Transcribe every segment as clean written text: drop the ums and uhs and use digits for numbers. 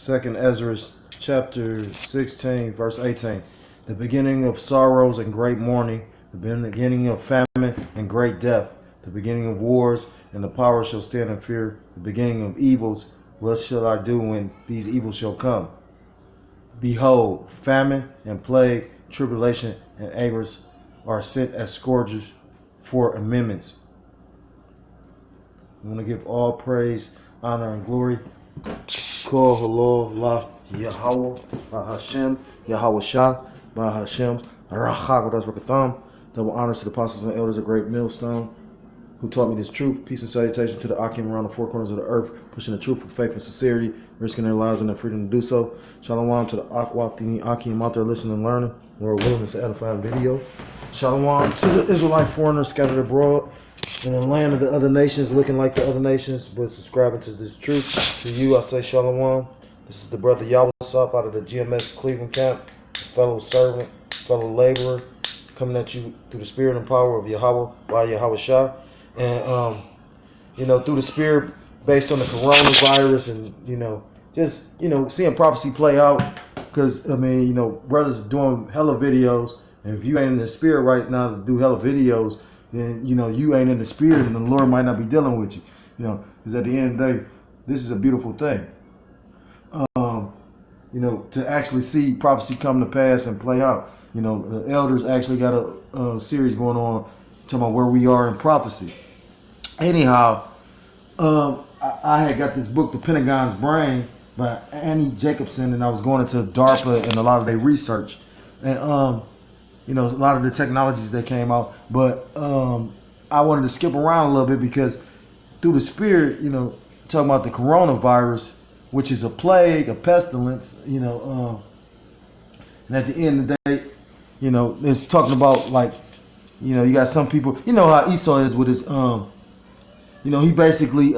Second Ezra chapter 16, verse 18. The beginning of sorrows and great mourning, the beginning of famine and great death, the beginning of wars, and the power shall stand in fear, the beginning of evils. What shall I do when these evils shall come? Behold, famine and plague, tribulation and anguish are sent as scourges for amendments. I want to give all praise, honor, and glory. Kol Halal La Yahweh Hashem Yahweh Shah Hashem Rachagodas Rakatham. Double honors to the apostles and elders of Great Millstone who taught me this truth. Peace and salutation to the Akim around the four corners of the earth, pushing the truth with faith and sincerity, risking their lives and their freedom to do so. Shalom to the Akwathini Akim out there listening and learning. Lord willing, it's an edifying video. Shalom to the Israelite foreigners scattered abroad in the land of the other nations, looking like the other nations, but subscribing to this truth. To you, I say Shalom. This is the brother Yahweh Sop out of the GMS Cleveland camp, fellow servant, fellow laborer, coming at you through the spirit and power of Yahweh by Yahweh Shah. And, through the spirit based on the coronavirus and, just, seeing prophecy play out. Because, brothers are doing hella videos. And if you ain't in the spirit right now to do hella videos, then, you ain't in the spirit and the Lord might not be dealing with you. Because at the end of the day, this is a beautiful thing. To actually see prophecy come to pass and play out. The elders actually got a series going on talking about where we are in prophecy. Anyhow, I had got this book, The Pentagon's Brain, by Annie Jacobson, and I was going into DARPA and a lot of their research. And, a lot of the technologies that came out. But I wanted to skip around a little bit because through the spirit, talking about the coronavirus, which is a plague, a pestilence, and at the end of the day, it's talking about like, you got some people, how Esau is with his, he basically,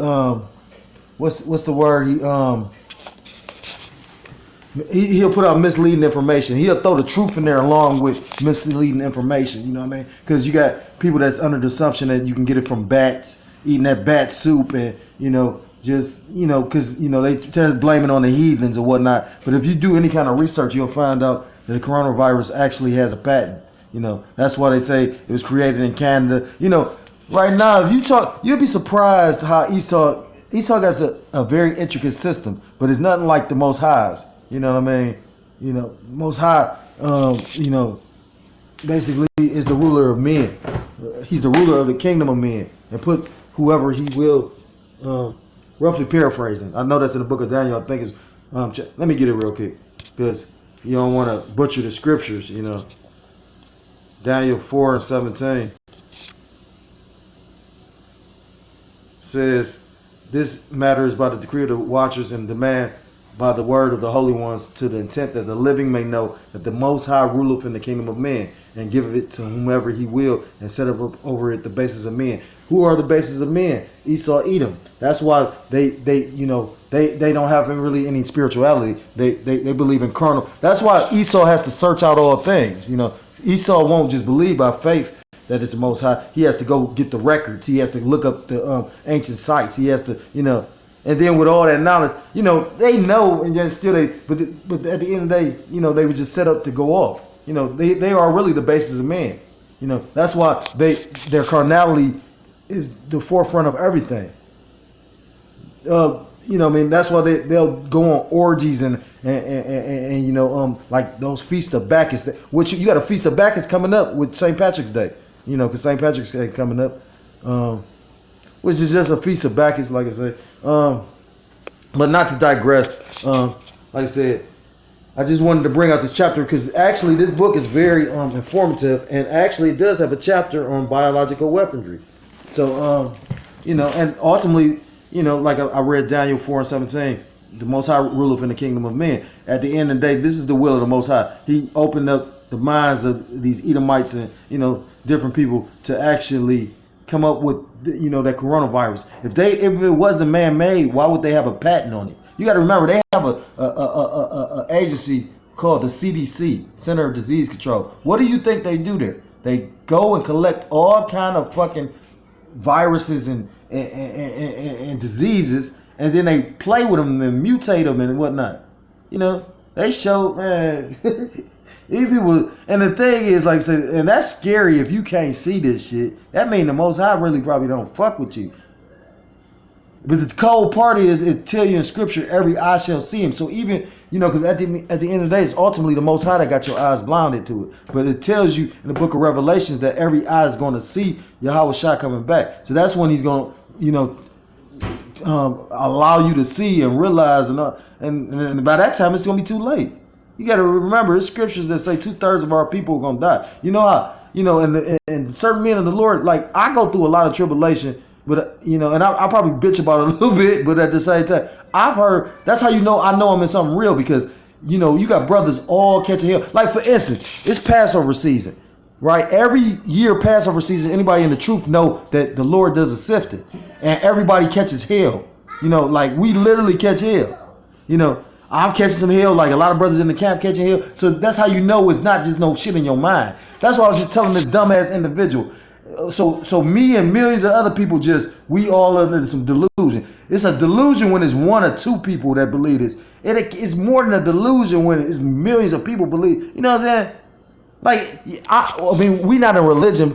what's the word? He'll put out misleading information. He'll throw the truth in there along with misleading information. You know what I mean? Because you got people that's under the assumption that you can get it from bats, eating that bat soup, and because they just blame it on the heathens or whatnot. But if you do any kind of research, you'll find out that the coronavirus actually has a patent. That's why they say it was created in Canada. Right now, if you talk, you'll be surprised how Esau got a very intricate system, but it's nothing like the Most High's. You know what I mean? Most High, basically is the ruler of men. He's the ruler of the kingdom of men, and put whoever he will, roughly paraphrasing. I know that's in the book of Daniel. I think it's, let me get it real quick, because you don't want to butcher the scriptures, Daniel 4:17 says, this matter is by the decree of the watchers and demand by the word of the holy ones, to the intent that the living may know that the Most High ruleth in the kingdom of men, and giveth it to whomever he will, and set up over it the bases of men. Who are the bases of men? Esau, Edom. That's why they don't have really any spirituality. They believe in carnal. That's why Esau has to search out all things. Esau won't just believe by faith that it's the Most High. He has to go get the records. He has to look up the ancient sites. He has to, and then with all that knowledge, they know, and then still but at the end of the day, they were just set up to go off. They are really the basis of man. That's why their carnality is the forefront of everything. That's why they'll go on orgies and like those feast of Bacchus, which you got a feast of Bacchus coming up with St. Patrick's Day, because St. Patrick's Day coming up, which is just a feast of Bacchus, like I say. But not to digress, like I said, I just wanted to bring out this chapter because actually this book is very informative, and actually it does have a chapter on biological weaponry. So, and ultimately, like I read Daniel 4:17, the Most High ruleth in the kingdom of men. At the end of the day, this is the will of the Most High. He opened up the minds of these Edomites and, different people to actually come up with, that coronavirus. If it wasn't man-made, why would they have a patent on it? You got to remember, they have a agency called the CDC, Center of Disease Control. What do you think they do there? They go and collect all kind of fucking viruses and diseases, and then they play with them and mutate them and whatnot. You know, they show, man. These people, and the thing is, like I said, and that's scary if you can't see this shit. That mean the Most High really probably don't fuck with you. But the cold part is, it tell you in scripture, every eye shall see him. So even, because at the end of the day, it's ultimately the Most High that got your eyes blinded to it. But it tells you in the book of Revelations that every eye is going to see Yahweh Shai coming back. So that's when he's going to, allow you to see and realize. And by that time, it's going to be too late. You got to remember, it's scriptures that say 2/3 of our people are going to die. You know how, and certain men of the Lord, like I go through a lot of tribulation. But, and I probably bitch about it a little bit, but at the same time, I've heard, that's how I know I'm in something real, because, you got brothers all catching hell. Like, for instance, it's Passover season, right? Every year Passover season, anybody in the truth know that the Lord does a sifting, and everybody catches hell. Like, we literally catch hell. I'm catching some hell, like a lot of brothers in the camp catching hell. So that's how you know it's not just no shit in your mind. That's why I was just telling this dumbass individual. So me and millions of other people we all under some delusion. It's a delusion when it's one or two people that believe this. It's more than a delusion when it's millions of people believe. You know what I'm saying? Like, I mean, we not in religion.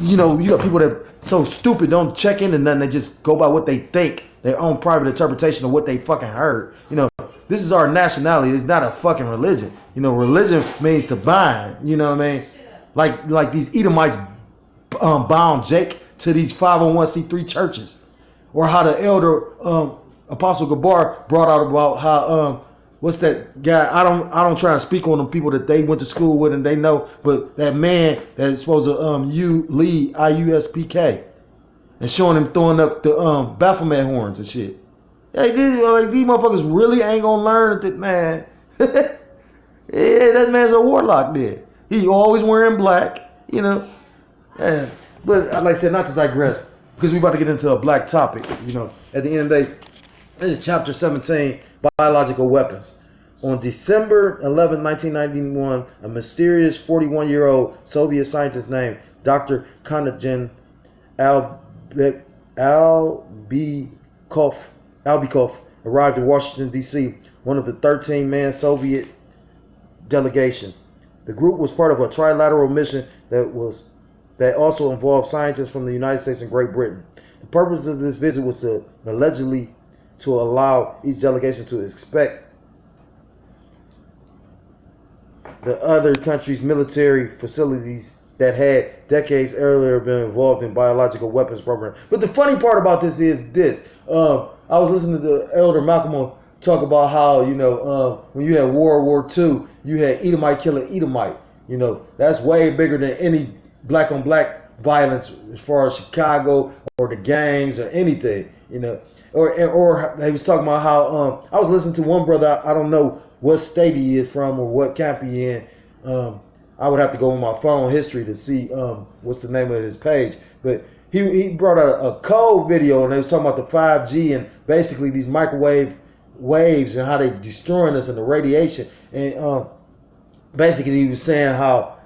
You got people that so stupid, don't check into nothing. They just go by what they think, their own private interpretation of what they fucking heard. This is our nationality. It's not a fucking religion. Religion means to bind. You know what I mean? Like these Edomites bound Jake to these 501c3 churches, or how the elder Apostle Gabar brought out about how what's that guy? I don't try to speak on the people that they went to school with and they know, but that man that's supposed to lead IUSPK and showing him throwing up the Baphomet horns and shit. Hey, these motherfuckers really ain't gonna learn that, man. Yeah, that man's a warlock there. He always wearing black, Yeah. But like I said, not to digress, because we're about to get into a black topic. At the end of the day, this is chapter 17, biological weapons. On December 11, 1991, a mysterious 41-year-old Soviet scientist named Dr. Konstantin Albikov arrived in Washington, D.C., one of the 13-man Soviet delegation. The group was part of a trilateral mission that also involved scientists from the United States and Great Britain. The purpose of this visit was to allegedly to allow each delegation to inspect the other country's military facilities that had decades earlier been involved in biological weapons program. But the funny part about this is this. I was listening to the Elder Malcolm talk about how, when you had World War II, you had Edomite killing Edomite. That's way bigger than any black on black violence as far as Chicago or the gangs or anything, or he was talking about how I was listening to one brother. I don't know what state he is from or what camp he in. I would have to go on my phone history to see what's the name of his page, but he brought a code video, and they was talking about the 5G and basically these microwave waves and how they destroying us and the radiation. And basically he was saying how,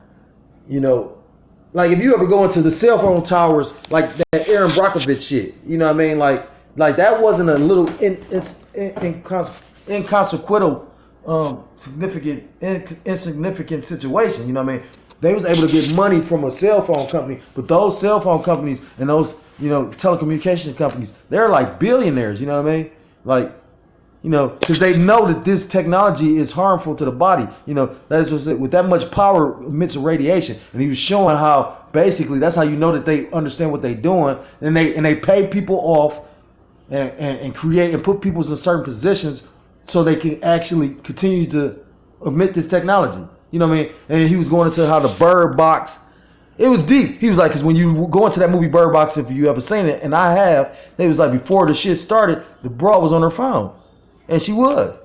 like if you ever go into the cell phone towers, like that Aaron Brockovich shit, you know what I mean? Like that wasn't a little inconsequential, insignificant situation. You know what I mean? They was able to get money from a cell phone company, but those cell phone companies and those, telecommunication companies, they're like billionaires. You know what I mean? Like, because they know that this technology is harmful to the body. That's just it. With that much power emits radiation, and he was showing how basically that's how you know that they understand what they're doing, and they pay people off and create and put people in certain positions so they can actually continue to emit this technology. You know what I mean? And he was going into how the Bird Box. It was deep. He was like, because when you go into that movie Bird Box, if you ever seen it, and I have, they was like before the shit started, the broad was on her phone. And she was.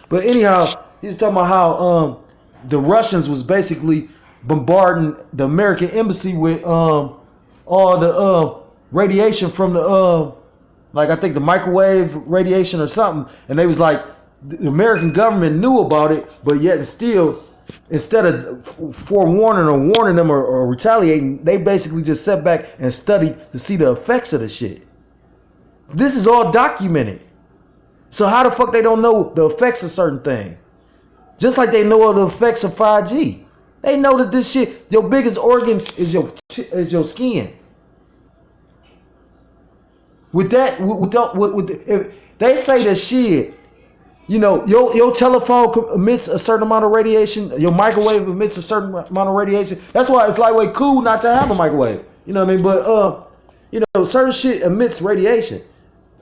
But anyhow, he was talking about how the Russians was basically bombarding the American embassy with all the radiation from the like I think the microwave radiation or something. And they was like, the American government knew about it, but yet still, instead of forewarning or warning them or retaliating, they basically just sat back and studied to see the effects of the shit. This is all documented. So how the fuck they don't know the effects of certain things? Just like they know the effects of 5G. They know that this shit, your biggest organ is your skin. If they say that shit, you know, your telephone emits a certain amount of radiation, your microwave emits a certain amount of radiation. That's why it's lightweight cool not to have a microwave. You know what I mean? But you know, certain shit emits radiation.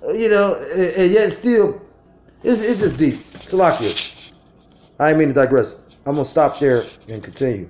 You know, and yet still, it's just deep. Salakia. I didn't mean to digress. I'm gonna stop there and continue.